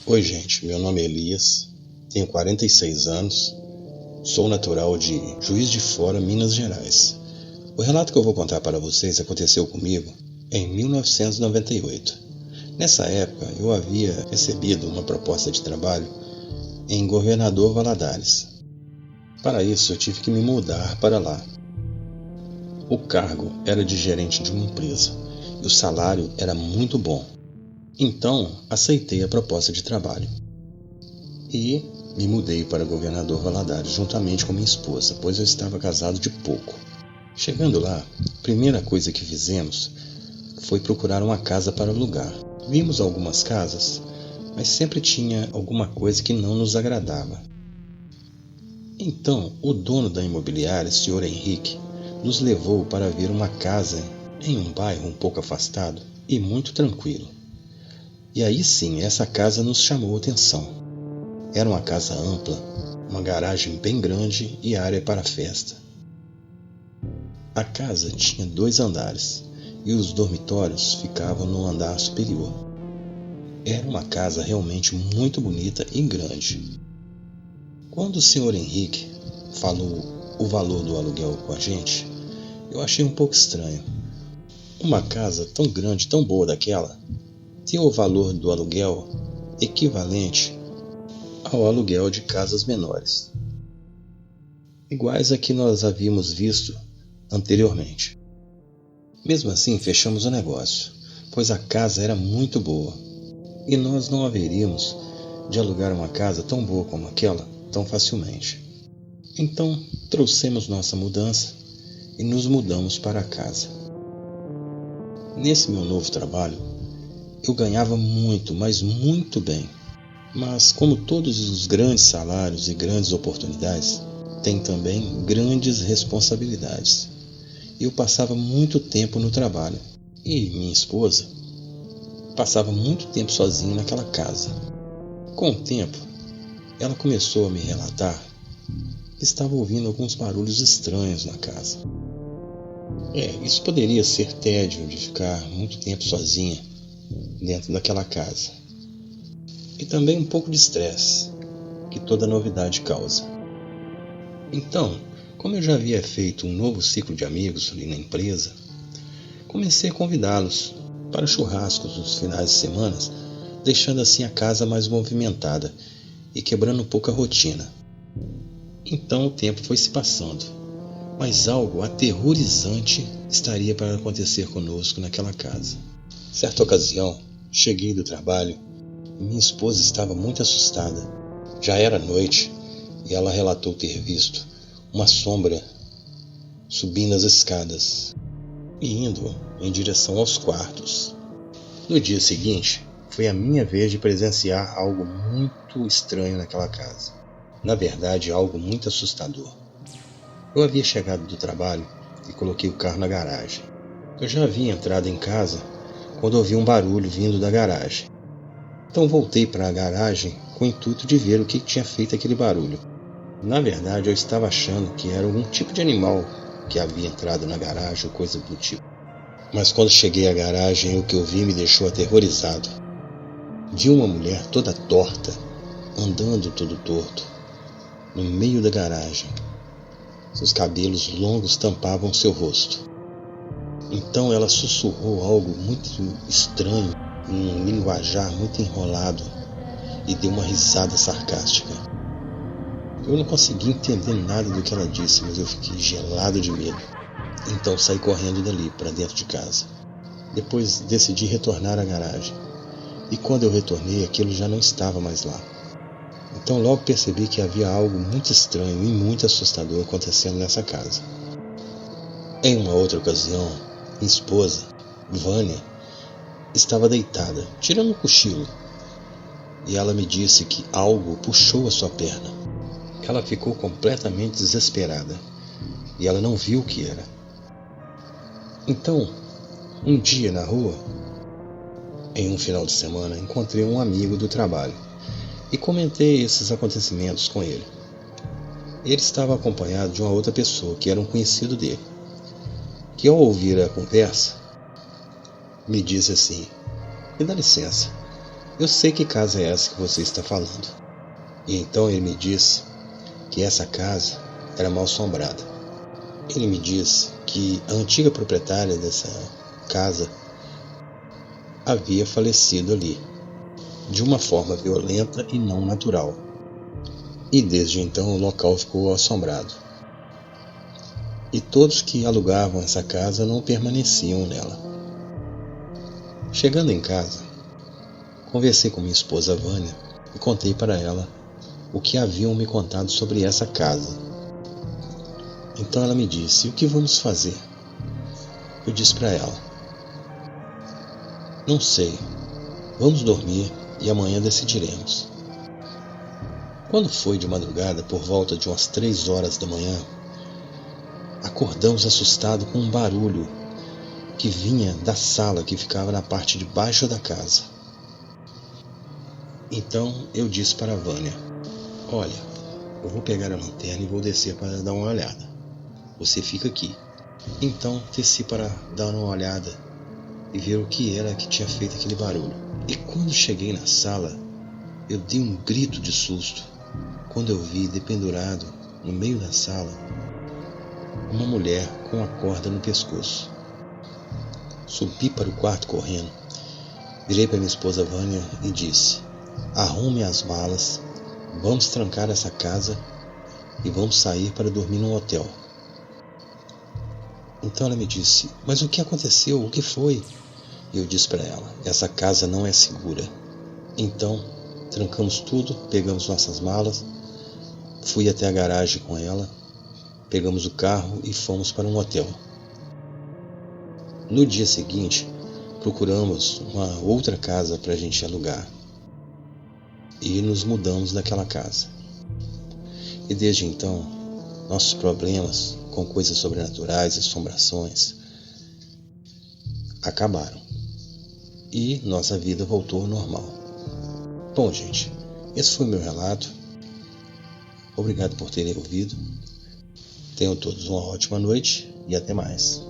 Oi gente, meu nome é Elias, tenho 46 anos, sou natural de Juiz de Fora, Minas Gerais. O relato que eu vou contar para vocês aconteceu comigo em 1998. Nessa época eu havia recebido uma proposta de trabalho em Governador Valadares. Para isso eu tive que me mudar para lá. O cargo era de gerente de uma empresa e o salário era muito bom. Então aceitei a proposta de trabalho e me mudei para Governador Valadares juntamente com minha esposa, pois eu estava casado de pouco. Chegando lá, a primeira coisa que fizemos foi procurar uma casa para alugar. Vimos algumas casas, mas sempre tinha alguma coisa que não nos agradava. Então, o dono da imobiliária, Sr. Henrique, nos levou para ver uma casa em um bairro um pouco afastado e muito tranquilo. E aí sim, essa casa nos chamou a atenção. Era uma casa ampla, uma garagem bem grande e área para festa. A casa tinha 2 andares e os dormitórios ficavam no andar superior. Era uma casa realmente muito bonita e grande. Quando o Sr. Henrique falou o valor do aluguel com a gente, eu achei um pouco estranho. Uma casa tão grande, tão boa daquela, ter o valor do aluguel equivalente ao aluguel de casas menores, iguais a que nós havíamos visto anteriormente. Mesmo assim, fechamos o negócio, pois a casa era muito boa e nós não haveríamos de alugar uma casa tão boa como aquela tão facilmente. Então, trouxemos nossa mudança e nos mudamos para a casa. Nesse meu novo trabalho, eu ganhava muito, mas muito bem. Mas como todos os grandes salários e grandes oportunidades, tem também grandes responsabilidades. Eu passava muito tempo no trabalho e minha esposa passava muito tempo sozinha naquela casa. Com o tempo, ela começou a me relatar que estava ouvindo alguns barulhos estranhos na casa. Isso poderia ser tédio de ficar muito tempo sozinha dentro daquela casa. E também um pouco de estresse que toda novidade causa. Então, como eu já havia feito um novo ciclo de amigos ali na empresa, comecei a convidá-los para churrascos nos finais de semana, deixando assim a casa mais movimentada e quebrando um pouco a rotina. Então o tempo foi se passando, mas algo aterrorizante estaria para acontecer conosco naquela casa. Certa ocasião, cheguei do trabalho e minha esposa estava muito assustada. Já era noite e ela relatou ter visto uma sombra subindo as escadas e indo em direção aos quartos. No dia seguinte, foi a minha vez de presenciar algo muito estranho naquela casa. Na verdade, algo muito assustador. Eu havia chegado do trabalho e coloquei o carro na garagem. Eu já havia entrado em casa quando ouvi um barulho vindo da garagem. Então voltei para a garagem com o intuito de ver o que tinha feito aquele barulho. Na verdade, eu estava achando que era algum tipo de animal que havia entrado na garagem ou coisa do tipo. Mas quando cheguei à garagem, o que eu vi me deixou aterrorizado. Vi uma mulher toda torta, andando todo torto, no meio da garagem. Seus cabelos longos tampavam seu rosto. Então ela sussurrou algo muito estranho, um linguajar muito enrolado, e deu uma risada sarcástica. Eu não consegui entender nada do que ela disse, mas eu fiquei gelado de medo. Então saí correndo dali para dentro de casa. Depois decidi retornar à garagem. E quando eu retornei, aquilo já não estava mais lá. Então logo percebi que havia algo muito estranho e muito assustador acontecendo nessa casa. Em uma outra ocasião, minha esposa, Vânia, estava deitada, tirando um cochilo. E ela me disse que algo puxou a sua perna. Ela ficou completamente desesperada. E ela não viu o que era. Então, um dia na rua, em um final de semana, encontrei um amigo do trabalho e comentei esses acontecimentos com ele. Ele estava acompanhado de uma outra pessoa que era um conhecido dele, que ao ouvir a conversa, me disse assim: "Me dá licença, Eu sei que casa é essa que você está falando. E então ele me disse que essa casa era mal assombrada. Ele me disse que a antiga proprietária dessa casa havia falecido ali, de uma forma violenta e não natural. E desde então o local ficou assombrado. E todos que alugavam essa casa não permaneciam nela. Chegando em casa, conversei com minha esposa Vânia e contei para ela o que haviam me contado sobre essa casa. Então ela me disse: "E o que vamos fazer?" Eu disse para ela: "Não sei, vamos dormir e amanhã decidiremos." Quando foi de madrugada, por volta de umas 3 horas da manhã, acordamos assustados com um barulho que vinha da sala que ficava na parte de baixo da casa. Então eu disse para a Vânia: "Olha, eu vou pegar a lanterna e vou descer para dar uma olhada. Você fica aqui." Então desci para dar uma olhada e ver o que era que tinha feito aquele barulho. E quando cheguei na sala, eu dei um grito de susto quando eu vi dependurado no meio da sala uma mulher com a corda no pescoço. Subi para o quarto correndo, virei para minha esposa Vânia e disse: "Arrume as malas, vamos trancar essa casa e vamos sair para dormir num hotel." Então ela me disse: "Mas o que aconteceu? O que foi?" E eu disse para ela: "Essa casa não é segura." Então trancamos tudo, pegamos nossas malas, fui até a garagem com ela, pegamos o carro e fomos para um hotel. No dia seguinte, procuramos uma outra casa para a gente alugar e nos mudamos daquela casa. E desde então, nossos problemas com coisas sobrenaturais, assombrações, acabaram e nossa vida voltou ao normal. Bom, gente, esse foi o meu relato. Obrigado por terem ouvido. Tenham todos uma ótima noite e até mais.